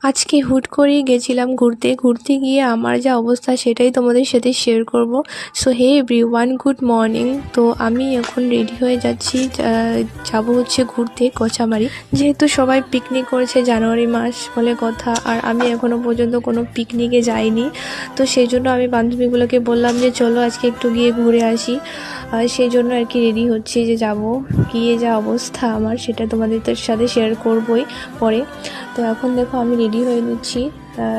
আজকে হুট করেই গেছিলাম ঘুরতে গিয়ে আমার যা অবস্থা সেটাই তোমাদের সাথে শেয়ার করব। So hey everyone, good morning. তো আমি এখন রেডি হয়ে যাচ্ছি, যাব হচ্ছে ঘুরতে কচামারি। যেহেতু সবাই পিকনিক করেছে, জানুয়ারি মাস বলে কথা, আর আমি এখনো পর্যন্ত কোনো পিকনিকে যাইনি। তো সেই জন্য আমি বান্ধবীগুলোকে বললাম যে চলো আজকে একটু গিয়ে ঘুরে আসি। সেই জন্য আর কি রেডি হচ্ছি যে যাব। গিয়ে যা অবস্থা আমার সেটা তোমাদের সাথে শেয়ার করবই পরে। তো এখন দেখো আমি রেডি হয়ে নিচ্ছি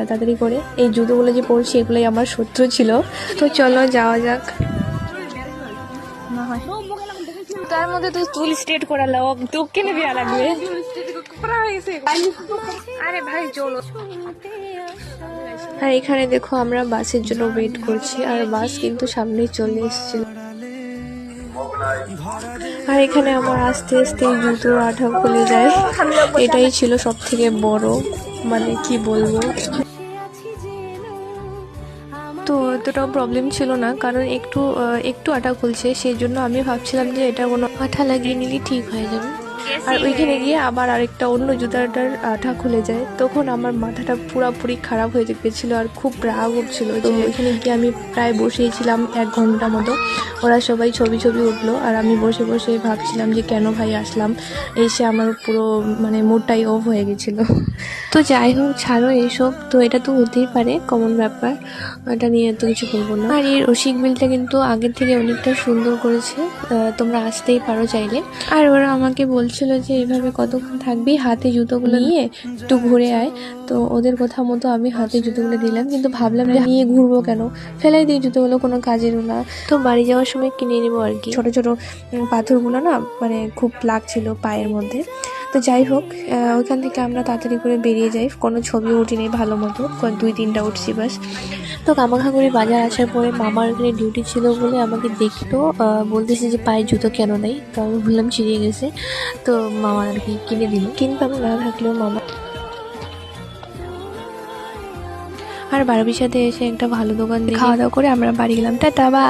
তাড়াতাড়ি করে। এই জুতোগুলো যে পরছি এগুলোই আমার শত্রু ছিল। তো চলো যাওয়া যাক। তার মধ্যে তো চুল স্ট্রেট করালো, তো কেনে দেওয়া লাগবে। আরে ভাই চলো। আর এখানে দেখো আমরা বাসের জন্য ওয়েট করছি, আর বাস কিন্তু সামনেই চলে এসেছিল। আর এখানে আমার আস্তে আস্তে জুতোর আঠা খুলে যায়, এটাই ছিল সব থেকে বড়, মানে কি বলবো। তো এতটাও প্রবলেম ছিল না, কারণ একটু আঠা খুলছে, সেই জন্য আমি ভাবছিলাম যে এটা কোনো আঠা লাগিয়ে নিলে ঠিক হয়ে যাবে। আর ওইখানে গিয়ে আবার আরেকটা অন্য জুতাটার আঠা খুলে যায়, তখন আমার মাথাটা পুরোপুরি খারাপ হয়ে গেছিলো আর খুব রাগ উঠছিল। তো ওইখানে গিয়ে আমি প্রায় বসেছিলাম 1 ঘন্টা মতো। ওরা সবাই ছবি উঠলো, আর আমি বসে বসে ভাবছিলাম যে কেন ভাই আসলাম, এসে আমার পুরো মানে মুডটাই অফ হয়ে গেছিলো। তো যাই হোক, ছাড়ো এইসব, তো এটা তো হতেই পারে, কমন ব্যাপার, এটা নিয়ে এত কিছু বলবো না। আর এই রসিক বিলটা কিন্তু আগের থেকে অনেকটা সুন্দর করেছে, তোমরা আসতেই পারো চাইলে। আর ওরা আমাকে বলছিল যে এভাবে কতক্ষণ থাকবি, হাতে জুতোগুলো নিয়ে একটু ঘুরে আয়। তো ওদের কথা মতো আমি হাতে জুতোগুলো দিলাম, কিন্তু ভাবলাম যে নিয়ে ঘুরবো কেন, ফেলাই দিই জুতোগুলো, কোনো কাজেরও না। তো বাড়ি যাওয়ার সময় কিনে নেবো আর কি। ছোট ছোট পাথরগুলো না মানে খুব লাগছিল পায়ের মধ্যে। তো যাই হোক, ওইখান থেকে আমরা তাড়াতাড়ি করে বেরিয়ে যাই, কোনো ছবিও উঠিনি ভালো মতো, 2-3টা উঠছি বাস। তো কামাখাগুড়ি বাজার আসার পরে মামার এখানে ডিউটি ছিল বলে আমাকে দেখতো, বলতেছে যে পায়ে জুতো কেন নেই। তো আমি বললাম চিরিয়ে গেছে, তো মামা আর কি কিনে দিল, কিনতাম না থাকলেও মামা। আর বারবির সাথে এসে একটা ভালো দোকান দিয়ে খাওয়া দাওয়া করে আমরা বাড়ি গেলাম। টাটা, বা।